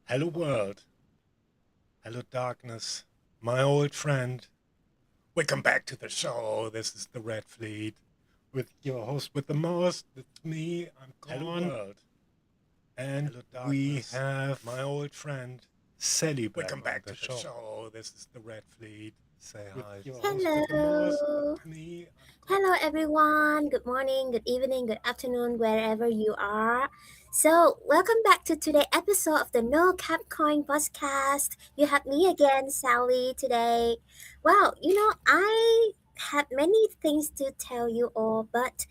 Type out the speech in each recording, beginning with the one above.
Hello, world. Hello, darkness. My old friend. Welcome back to the show. This is the Red Fleet with your host with the most. It's me. I'm Hello, gone. world. And Hello, we darkness. have My old friend. Sally back Welcome on back the to the show. show. This is the Red Fleet Say with hi. your host with the most. Hello. It's me. I'm gone. Hello, everyone. Good morning, good evening, good afternoon, wherever you are. So, welcome back to today's episode of the No Cap Coin podcast. You have me again, Sally, today. Well, I had many things to tell you all, but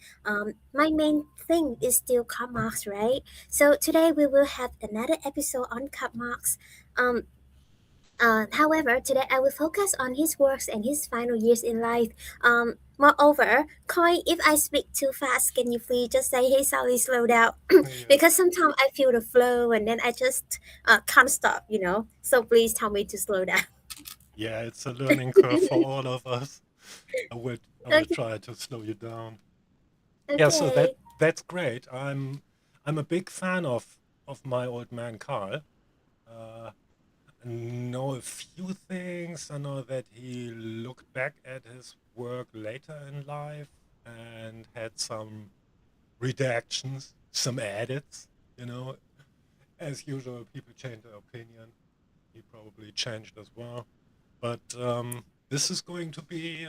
my main thing is still Karl Marx, right? So, today we will have another episode on Karl Marx. Um, however, today I will focus on his works and his final years in life. Moreover, Koi, if I speak too fast, can you please just say, "Hey, Sally, slow down," Yeah. because sometimes I feel the flow and then I just can't stop. So please tell me to slow down. Yeah, it's a learning curve for all of us. I will Okay. try to slow you down. Yeah, so Okay. that's great. I'm a big fan of my old man Carl. Uh, know a few things. I know that he looked back at his work later in life and had some redactions, some edits. You know, as usual, people change their opinion. He probably changed as well. But this is going to be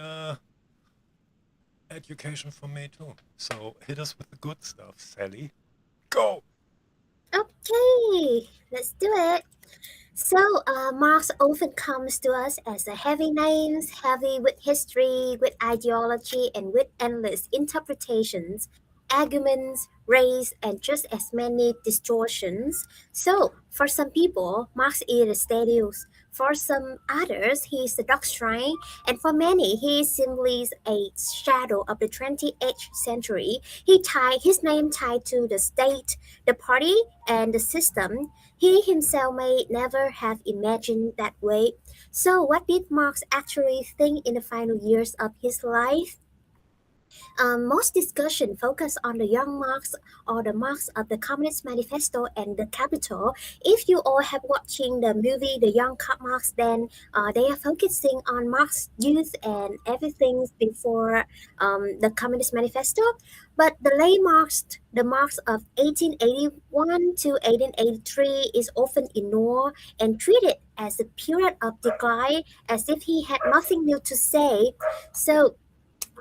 education for me too. So hit us with the good stuff, Sally. Go! Okay. Let's do it. So, Marx often comes to us as a heavy names, heavy with history, with ideology, and with endless interpretations, arguments, race, and just as many distortions. So, for some people, Marx is a status. For some others, he is the doctrine, and for many, he is simply a shadow of the 20th century. His name tied to the state, the party, and the system. He himself may never have imagined that way. So, what did Marx actually think in the final years of his life? Most discussion focus on the young Marx or the Marx of the Communist Manifesto and the Capital. If you all have watching the movie The Young Marx, then they are focusing on Marx's youth and everything before the Communist Manifesto. But the late Marx, the Marx of 1881 to 1883, is often ignored and treated as a period of decline, as if he had nothing new to say. So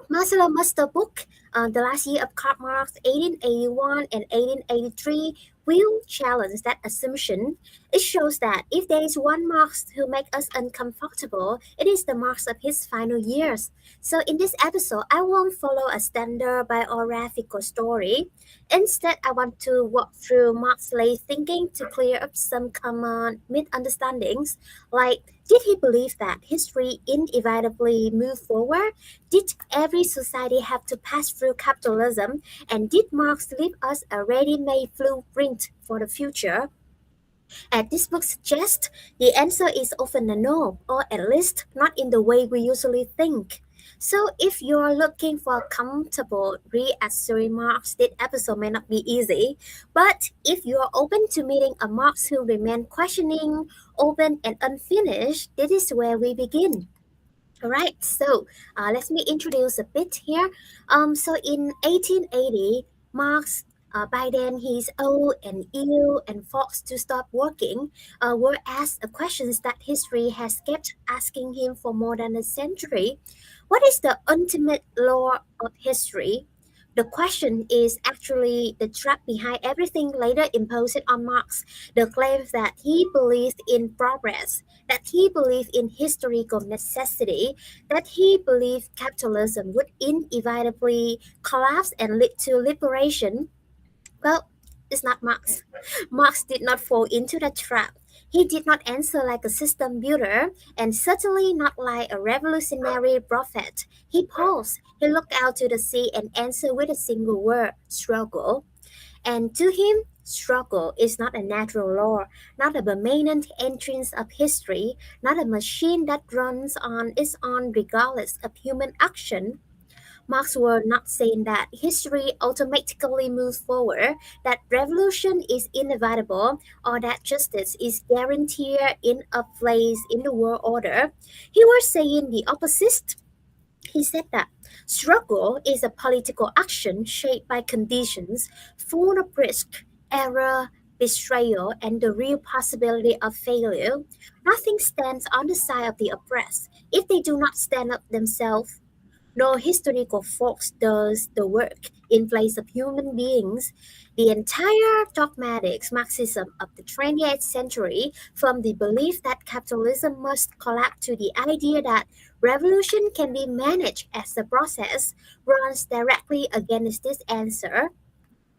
Marcelo Master book, The Last Year of Karl Marx, 1881 and 1883, will challenge that assumption. It shows that if there is one Marx who makes us uncomfortable, it is the Marx of his final years. So in this episode, I won't follow a standard biographical story. Instead, I want to walk through Marx's late thinking to clear up some common misunderstandings, like did he believe that history inevitably moved forward? Did every society have to pass through capitalism? And did Marx leave us a ready made blueprint for the future? As this book suggests, the answer is often a no, or at least not in the way we usually think. So, if you're looking for a comfortable, reassuring Marx, this episode may not be easy. But if you're open to meeting a Marx who remains questioning, open, and unfinished, this is where we begin. All right, so let me introduce a bit here. So in 1880, Marx, by then he's old and ill and forced to stop working, were asked questions that history has kept asking him for more than a century. What is the ultimate law of history? The question is actually the trap behind everything later imposed on Marx. The claim that he believed in progress, that he believed in historical necessity, that he believed capitalism would inevitably collapse and lead to liberation. Well, it's not Marx. Marx did not fall into that trap. He did not answer like a system builder, and certainly not like a revolutionary prophet. He paused, he looked out to the sea and answered with a single word struggle. And to him, struggle is not a natural law, not a permanent entrance of history, not a machine that runs on its own regardless of human action. Marx were not saying that history automatically moves forward, that revolution is inevitable, or that justice is guaranteed in a place in the world order. He was saying the opposite. He said that struggle is a political action shaped by conditions full of risk, error, betrayal, and the real possibility of failure. Nothing stands on the side of the oppressed if they do not stand up themselves. No historical force does the work in place of human beings. The entire dogmatic Marxism of the 20th century, from the belief that capitalism must collapse to the idea that revolution can be managed as a process, runs directly against this answer.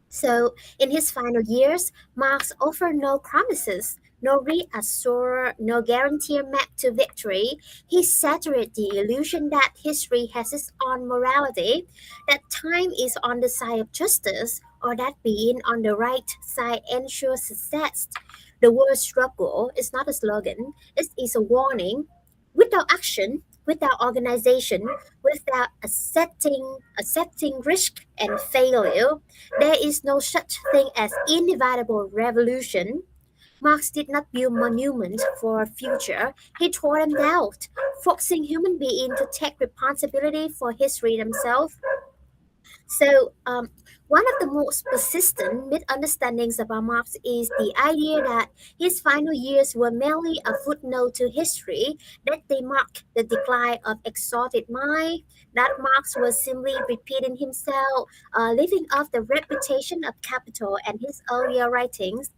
So, in his final years, Marx offered no promises, no reassure, no guaranteed map to victory. He saturated the illusion that history has its own morality, that time is on the side of justice, or that being on the right side ensures success. The word struggle is not a slogan, it is a warning. Without action, without organization, without accepting risk and failure, there is no such thing as inevitable revolution. Marx did not build monuments for a future, he tore them down, forcing human beings to take responsibility for history themselves. So, one of the most persistent misunderstandings about Marx is the idea that his final years were merely a footnote to history, that they mark the decline of exalted mind, that Marx was simply repeating himself, living off the reputation of capital and his earlier writings.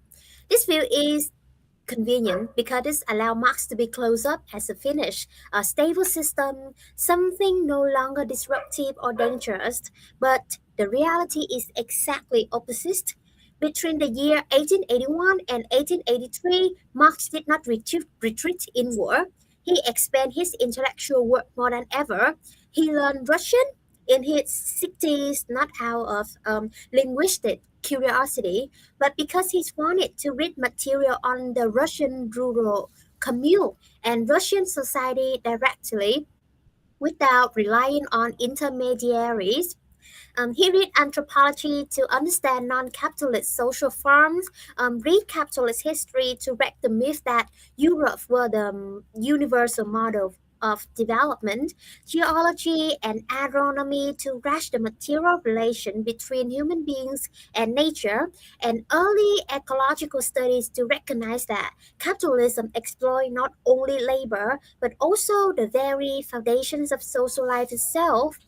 This view is convenient because it allows Marx to be closed up as a finished, a stable system, something no longer disruptive or dangerous. But the reality is exactly opposite. Between the year 1881 and 1883, Marx did not retreat inward. He expanded his intellectual work more than ever. He learned Russian in his 60s, not out of linguistic curiosity, but because he wanted to read material on the Russian rural commune and Russian society directly without relying on intermediaries. He read anthropology to understand non-capitalist social forms, read capitalist history to wreck the myth that Europe were the universal model of development, geology and agronomy to grasp the material relation between human beings and nature, and early ecological studies to recognize that capitalism exploits not only labor but also the very foundations of social life itself.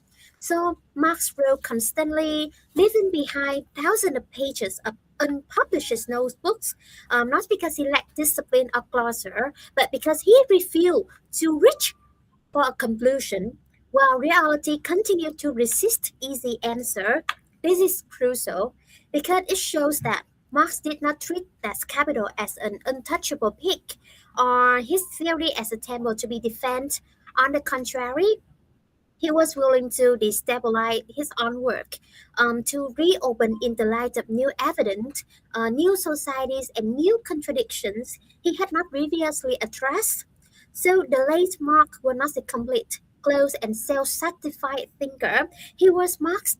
So Marx wrote constantly, leaving behind thousands of pages of unpublished notebooks, not because he lacked discipline or closure, but because he refused to reach for a conclusion, while reality continued to resist easy answer. This is crucial because it shows that Marx did not treat that capital as an untouchable peak or his theory as a temple to be defended. On the contrary, he was willing to destabilize his own work, to reopen in the light of new evidence, new societies, and new contradictions he had not previously addressed. So the late Marx was not a complete, close, and self-satisfied thinker. He was Marx,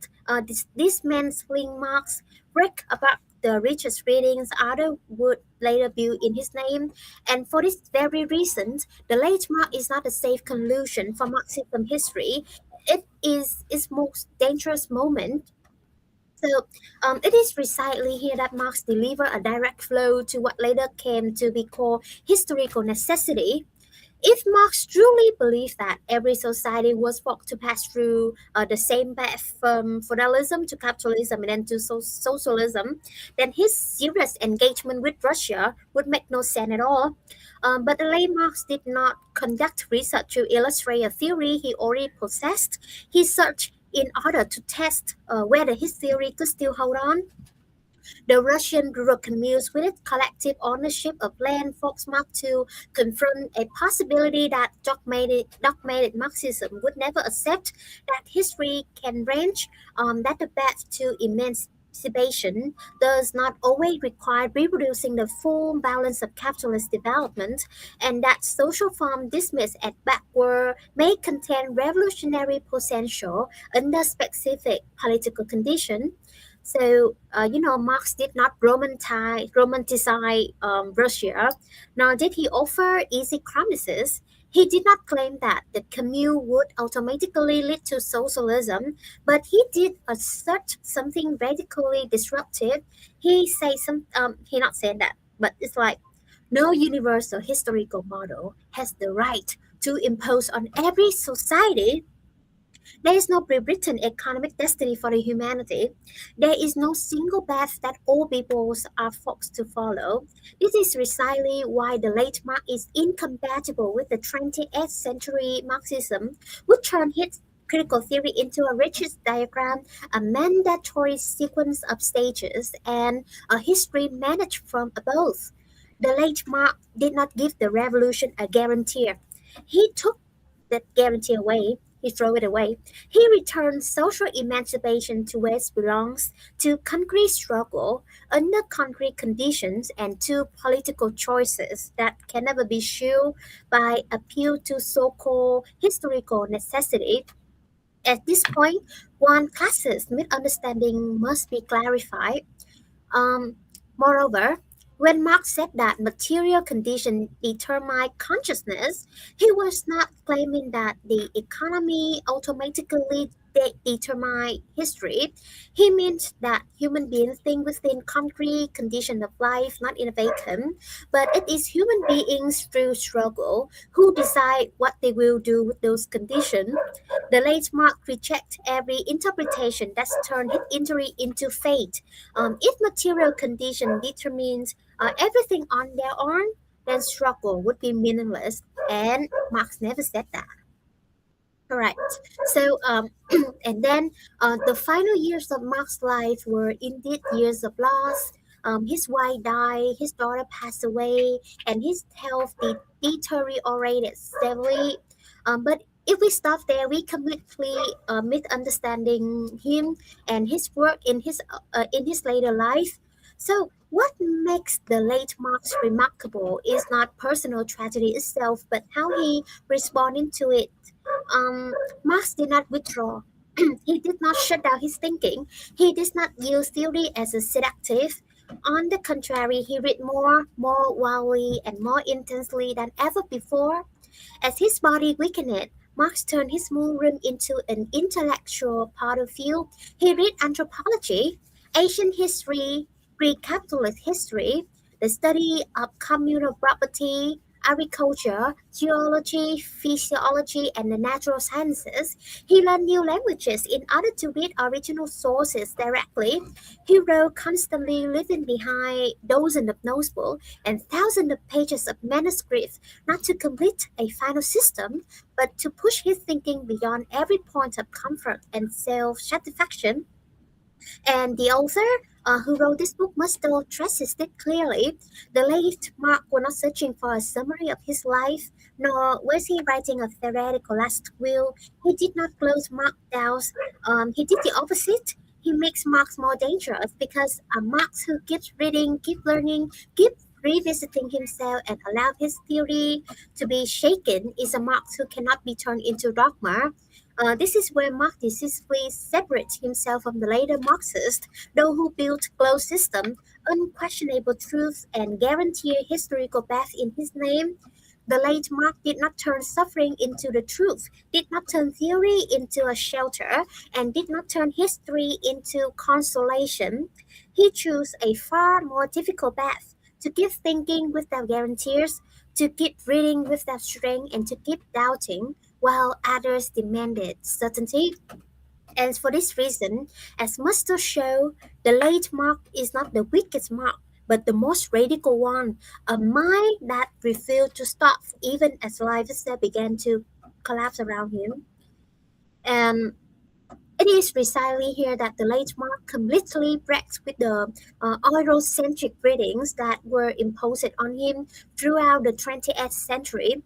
dismantling Marx, break about the richest readings others would later build in his name. And for this very reason, the late Marx is not a safe conclusion for Marxism history. It is its most dangerous moment. So it is precisely here that Marx delivered a direct flow to what later came to be called historical necessity. If Marx truly believed that every society was forced to pass through the same path from feudalism to capitalism and then to socialism, then his serious engagement with Russia would make no sense at all. But late Marx did not conduct research to illustrate a theory he already possessed. He searched in order to test whether his theory could still hold on. The Russian rural communes with its collective ownership of land forced Marx to confront a possibility that dogmatic Marxism would never accept, that history can range that the path to emancipation does not always require reproducing the full balance of capitalist development, and that social form dismissed as backward may contain revolutionary potential under specific political conditions. So, Marx did not romanticize Russia, nor did he offer easy promises. He did not claim that the commune would automatically lead to socialism, but he did assert something radically disruptive. He not saying that, but it's like no universal historical model has the right to impose on every society. There is no pre-written economic destiny for the humanity. There is no single path that all peoples are forced to follow. This is precisely why the late Marx is incompatible with the 20th century Marxism, which turned his critical theory into a rigid diagram, a mandatory sequence of stages, and a history managed from above. The late Marx did not give the revolution a guarantee. He took that guarantee away. He threw it away. He returned social emancipation to where it belongs, to concrete struggle under concrete conditions and to political choices that can never be shielded by appeal to so-called historical necessity. At this point, one classist misunderstanding must be clarified. um, Moreover, when Marx said that material conditions determine consciousness, he was not claiming that the economy automatically determine history. He meant that human beings think within concrete conditions of life, not in a vacuum, but it is human beings through struggle who decide what they will do with those conditions. The late Marx rejects every interpretation that's turned his injury into fate. If material condition determines everything on their own, then struggle would be meaningless. And Marx never said that. Correct. So, and then the final years of Mark's life were indeed years of loss. His wife died, his daughter passed away, and his health deteriorated severely. But if we stop there, we completely misunderstanding him and his work in his later life. So, what makes the late Marx remarkable is not personal tragedy itself, but how he responded to it. um, Marx did not withdraw. He did not shut down his thinking. He did not use theory as a sedative. On the contrary, he read more wildly, and more intensely than ever before. As his body weakened, Marx turned his small room into an intellectual battlefield. He read anthropology, ancient history, pre-capitalist history, the study of communal property, agriculture, geology, physiology, and the natural sciences. He learned new languages in order to read original sources directly. He wrote constantly, leaving behind dozens of notebooks and thousands of pages of manuscripts, not to complete a final system, but to push his thinking beyond every point of comfort and self-satisfaction. And the author who wrote this book must still stresses it clearly. The late Mark was not searching for a summary of his life, nor was he writing a theoretical last will. He did not close Mark down. He did the opposite. He makes Marx more dangerous because a Marx who keeps reading, keeps learning, keeps revisiting himself and allow his theory to be shaken is a Marx who cannot be turned into dogma. This is where Marx decisively separates himself from the later Marxists, those who built closed systems, unquestionable truth, and guarantee historical path in his name. The late Marx did not turn suffering into the truth, did not turn theory into a shelter, and did not turn history into consolation. He chose a far more difficult path to keep thinking without guarantees, to keep reading without strength, and to keep doubting while others demanded certainty. And for this reason, as Musto show, the late Mark is not the weakest Mark, but the most radical one, a mind that refused to stop even as life itself began to collapse around him. And it is precisely here that the late Mark completely breaks with the Eurocentric readings that were imposed on him throughout the 20th century.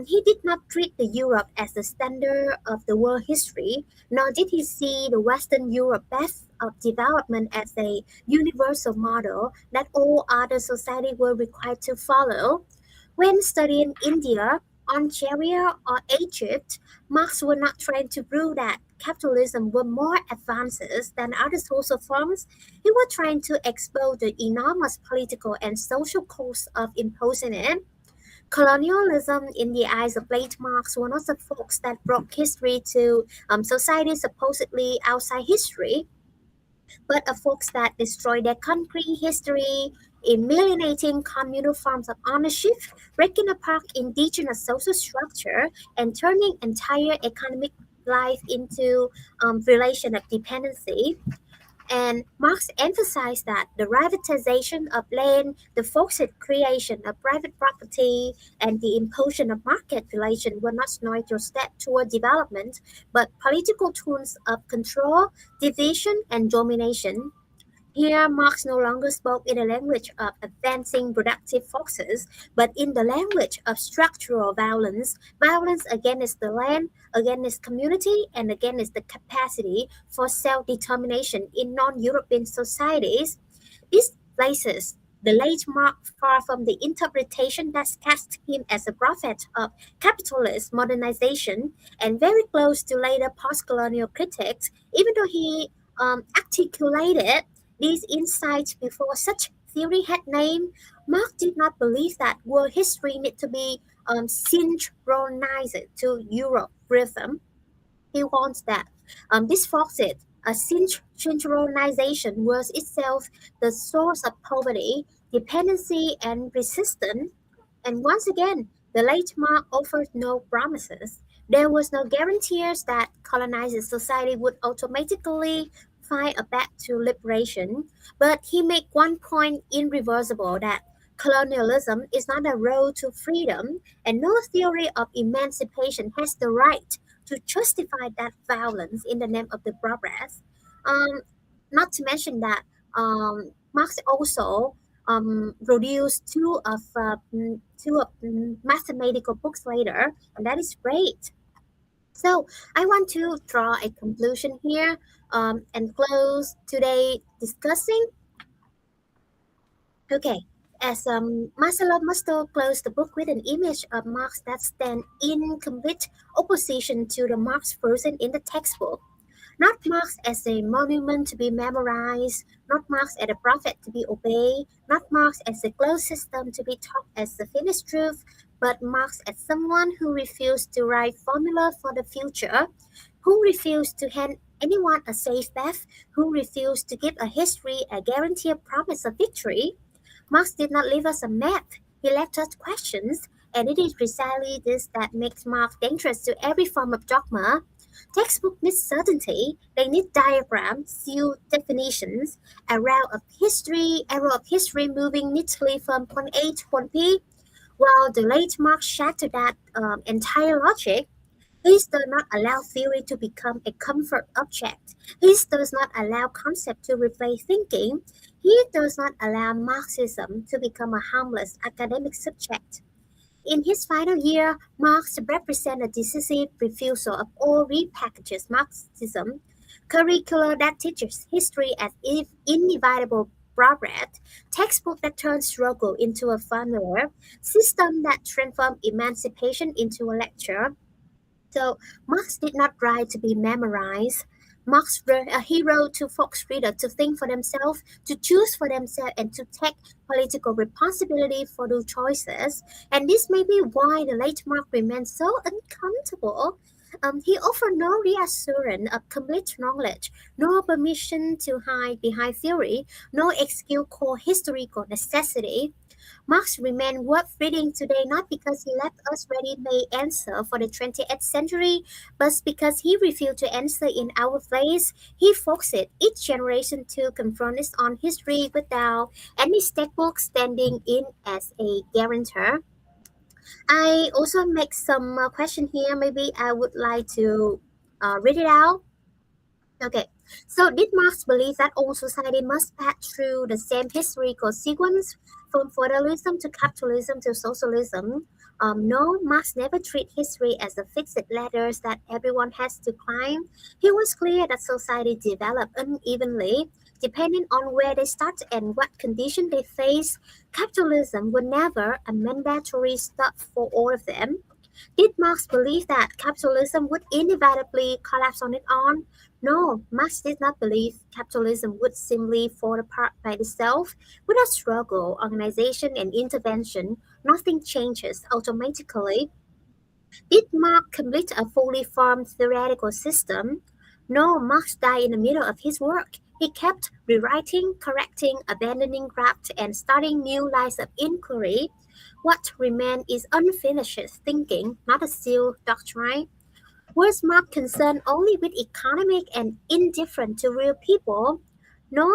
He did not treat the Europe as the standard of the world history, nor did he see the Western Europe of development as a universal model that all other societies were required to follow. When studying India, Algeria, or Egypt, Marx was not trying to prove that capitalism were more advances than other social forms. He was trying to expose the enormous political and social costs of imposing it. Colonialism, in the eyes of late Marx, was not the folks that brought history to society supposedly outside history, but of folks that destroy their country, history, eliminating communal forms of ownership, breaking apart indigenous social structure, and turning entire economic life into relation of dependency. And Marx emphasized that the privatization of land, the forced creation of private property, and the imposition of market relation were not neutral steps toward development, but political tools of control, division, and domination. Here, Marx no longer spoke in the language of advancing productive forces, but in the language of structural violence, violence against the land, against community, and against the capacity for self-determination in non-European societies. These places the late Marx far from the interpretation that cast him as a prophet of capitalist modernization and very close to later post-colonial critics, even though he articulated these insights before such theory had name, Marx did not believe that world history need to be synchronized to Europe rhythm. He wants that this forces a synchronization was itself the source of poverty, dependency, and resistance. And once again, the late Mark offered no promises. There was no guarantees that colonized society would automatically find a path to liberation, but he made one point irreversible that colonialism is not a road to freedom, and no theory of emancipation has the right to justify that violence in the name of the progress. Um, Not to mention that Marx also produced two of mathematical books later, and that is great. So I want to draw a conclusion here and close today discussing. Okay, as Marcelo Musto closed the book with an image of Marx that stands in complete opposition to the Marx version in the textbook. Not Marx as a monument to be memorized, not Marx as a prophet to be obeyed, not Marx as a closed system to be taught as the finished truth, but Marx as someone who refused to write formula for the future, who refused to hand anyone a safe path, who refused to give a history a guaranteed promise of victory. Marx did not leave us a map, he left us questions, and it is precisely this that makes Marx dangerous to every form of dogma. Textbook needs certainty, they need diagrams, sealed definitions, arrow of history moving neatly from point A to point B, while the late Marx shattered that entire logic. His does not allow theory to become a comfort object. His does not allow concept to replace thinking. He does not allow Marxism to become a harmless academic subject. In his final year, Marx represented a decisive refusal of all repackaged Marxism, curricula that teaches history as if inevitable progress, textbook that turns struggle into a formula, system that transforms emancipation into a lecture, so Marx did not write to be memorized. Marx wrote a hero to force readers to think for themselves, to choose for themselves, and to take political responsibility for their choices. And this may be why the late Marx remains so uncomfortable. He offered no reassurance of complete knowledge, no permission to hide behind theory, no excuse for historical necessity. Marx remains worth reading today not because he left us ready-made answer for the 20th century, but because he refused to answer in our place. He forced each generation to confront its own history without any textbook standing in as a guarantor. I also make some question here. Maybe I would like to read it out. Okay, so did Marx believe that all society must pass through the same historical sequence from feudalism to capitalism to socialism. No, Marx never treated history as a fixed ladder that everyone has to climb. He was clear that society developed unevenly, depending on where they start and what condition they face. Capitalism was never a mandatory stop for all of them. Did Marx believe that capitalism would inevitably collapse on its own? No, Marx did not believe capitalism would simply fall apart by itself. Without struggle, organization, and intervention, nothing changes automatically. Did Marx complete a fully formed theoretical system? No, Marx died in the middle of his work. He kept rewriting, correcting, abandoning graft, and starting new lines of inquiry. What remained is unfinished thinking, not a sealed doctrine. Was Marx concerned only with economic and indifferent to real people? No,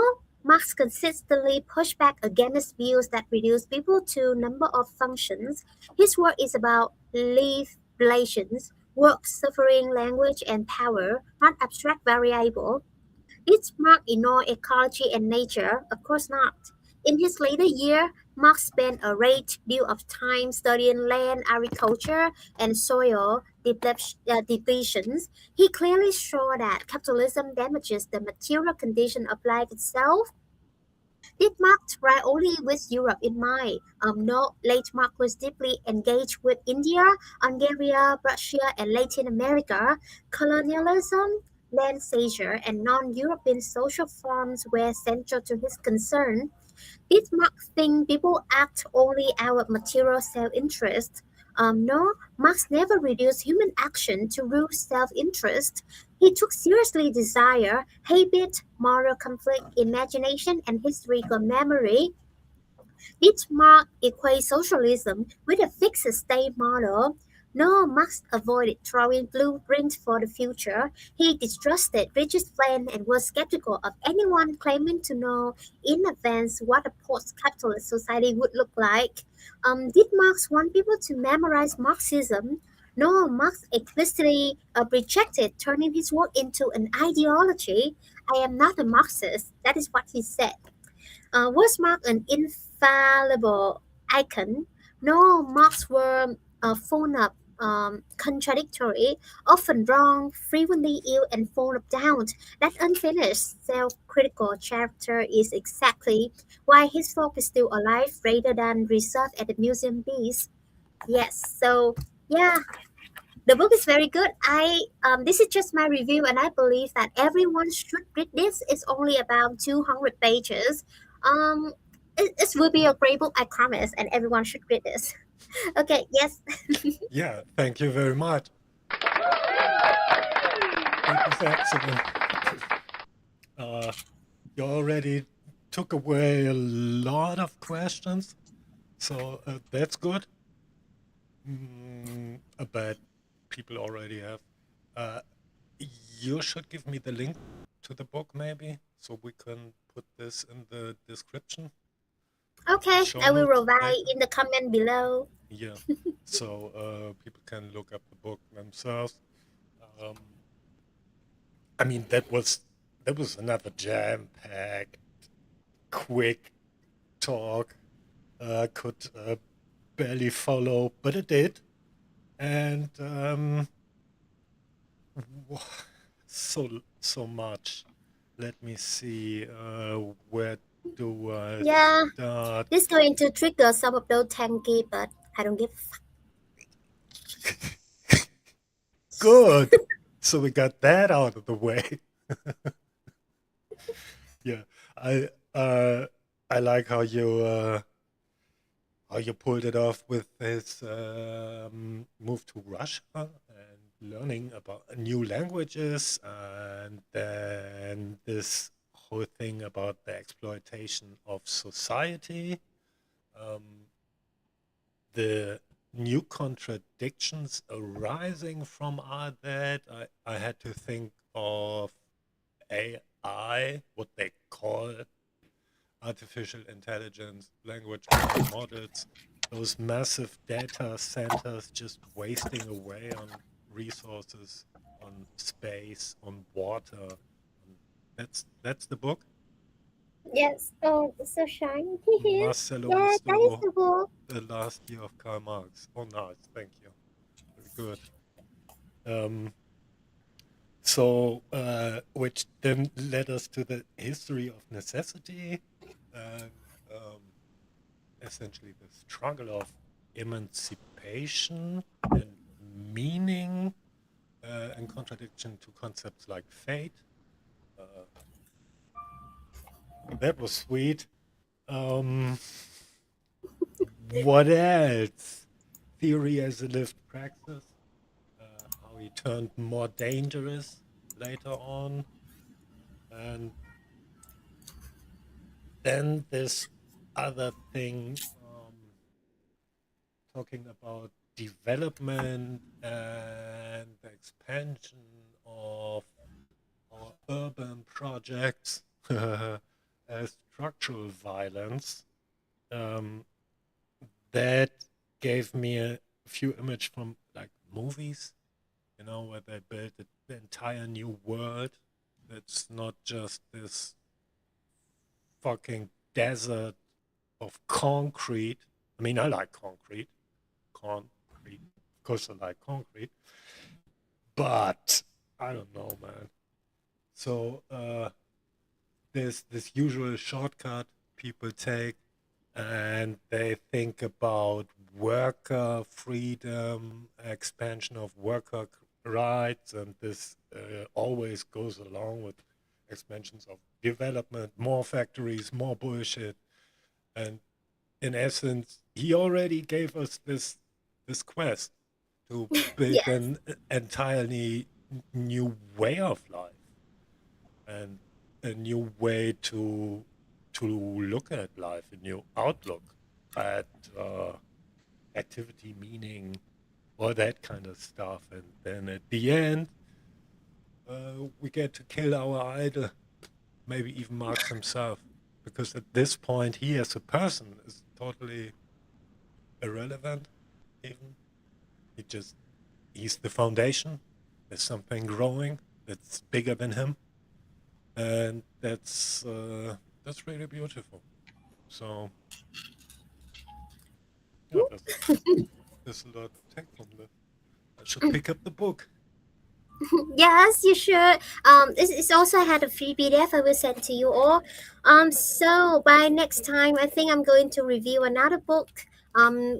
Marx consistently pushed back against views that reduce people to number of functions. His work is about lived relations, work, suffering, language, and power, not abstract variable. Did Marx ignore ecology and nature? Of course not. In his later years, Marx spent a great deal of time studying land, agriculture, and soil depletions. He clearly showed that capitalism damages the material condition of life itself. Did Marx write only with Europe in mind? No, late Marx was deeply engaged with India, Hungary, Russia, and Latin America. Colonialism, land seizure, and non-European social forms were central to his concern. Did Marx think people act only out of material self-interest? No, Marx never reduced human action to real self-interest. He took seriously desire, habit, moral conflict, imagination, and historical memory. Did Marx equate socialism with a fixed state model? No, Marx avoided drawing blueprints for the future. He distrusted rigid plans and was skeptical of anyone claiming to know in advance what a post-capitalist society would look like. Did Marx want people to memorize Marxism? No, Marx explicitly rejected turning his work into an ideology. I am not a Marxist. That is what he said. Was Marx an infallible icon? No, Marx were full of contradictory, often wrong, frequently ill, and full of doubt. That unfinished, self-critical chapter is exactly why his folk is still alive rather than reserved at the museum piece. Yes, so yeah, the book is very good. This is just my review, and I believe that everyone should read this. It's only about 200 pages. Um, it will be a great book, I promise, and everyone should read this. Okay, yes. Yeah, thank you very much. It was excellent. You already took away a lot of questions, so that's good. But people already have. Uh, you should give me the link to the book, maybe, so we can put this in the description. Okay, Show I will notes provide later. in the comment below. Yeah, so people can look up the book themselves. Um, I mean, that was another jam-packed, quick talk. Could barely follow, but it did, and so much. Let me see. Where do I Yeah, start? this is going to trigger some of those tanky, but I don't give a fuck. Good. So we got that out of the way. Yeah, I I like how you pulled it off with his move to Russia and learning about new languages, and then this whole thing about the exploitation of society, the new contradictions arising from all that. I had to think of AI, what they call artificial intelligence, language models, those massive data centers just wasting away on resources, on space, on water. That's the book. Yes. Oh, it's so shiny. Marcelo Yeah, that is Husto, the book. The Last Year of Karl Marx. Oh, nice. Thank you. Very good. Um, which then led us to the history of necessity and essentially the struggle of emancipation and meaning in contradiction to concepts like fate. Uh, that was sweet. Um, what else? Theory as a lived praxis. How he turned more dangerous later on. And then this other thing, talking about development and the expansion of our urban projects as structural violence. Um, that gave me a few images from like movies, where they built the entire new world. That's not just this fucking desert of concrete. I mean, I like concrete. Concrete. Of course, I like concrete. But I don't know, man. So there's this usual shortcut people take, and they think about worker freedom, expansion of worker rights, and this always goes along with expansions of development, more factories, more bullshit. And in essence, he already gave us this quest to build Yes. an entirely new way of life and a new way to look at life, a new outlook at activity, meaning, all that kind of stuff. And then at the end, we get to kill our idol, maybe even Marx himself, because at this point, he as a person is totally irrelevant. Even he's the foundation. There's something growing that's bigger than him, and that's really beautiful. So yeah, there's a lot to take from this. I should pick up the book. Yes, you should. It's also had a free PDF I will send to you all. So by next time, I think I'm going to review another book.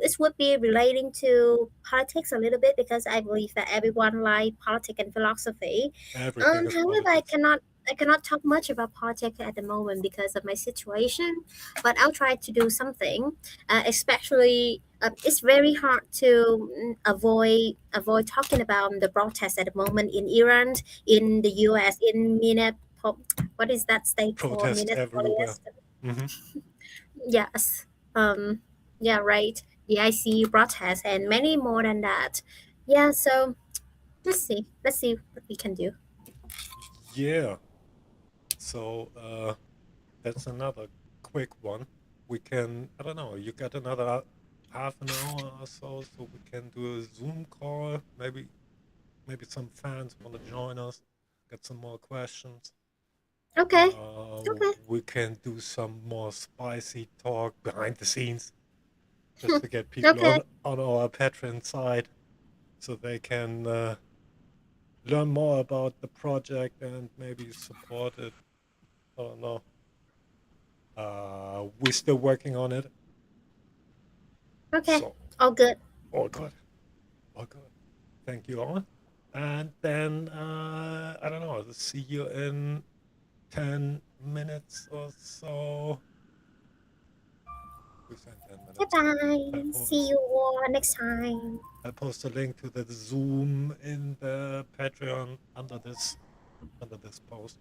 This would be relating to politics a little bit because I believe that everyone like politics and philosophy. Everything is However, politics. I cannot talk much about politics at the moment because of my situation, but I'll try to do something. Especially, it's very hard to avoid talking about the protests at the moment in Iran, in the U.S., in Minneapolis. What is that state called? Protest everywhere. Minneapolis. Hmm. Yes. Yeah. Right. The IC protests and many more than that. Yeah. So let's see. Let's see what we can do. Yeah. So that's another quick one. We can, I don't know, you got another half an hour or so we can do a Zoom call. Maybe some fans want to join us, get some more questions. Okay. Okay. We can do some more spicy talk behind the scenes, just to get people Okay. on our Patreon side, so they can learn more about the project and maybe support it. I don't know. We're still working on it. Okay. So, All good. all good. All good. Thank you all. And then, I don't know, see you in 10 minutes or so. We said 10 Bye minutes. I'll bye. See post, you all next time. I'll post a link to the Zoom in the Patreon under this post.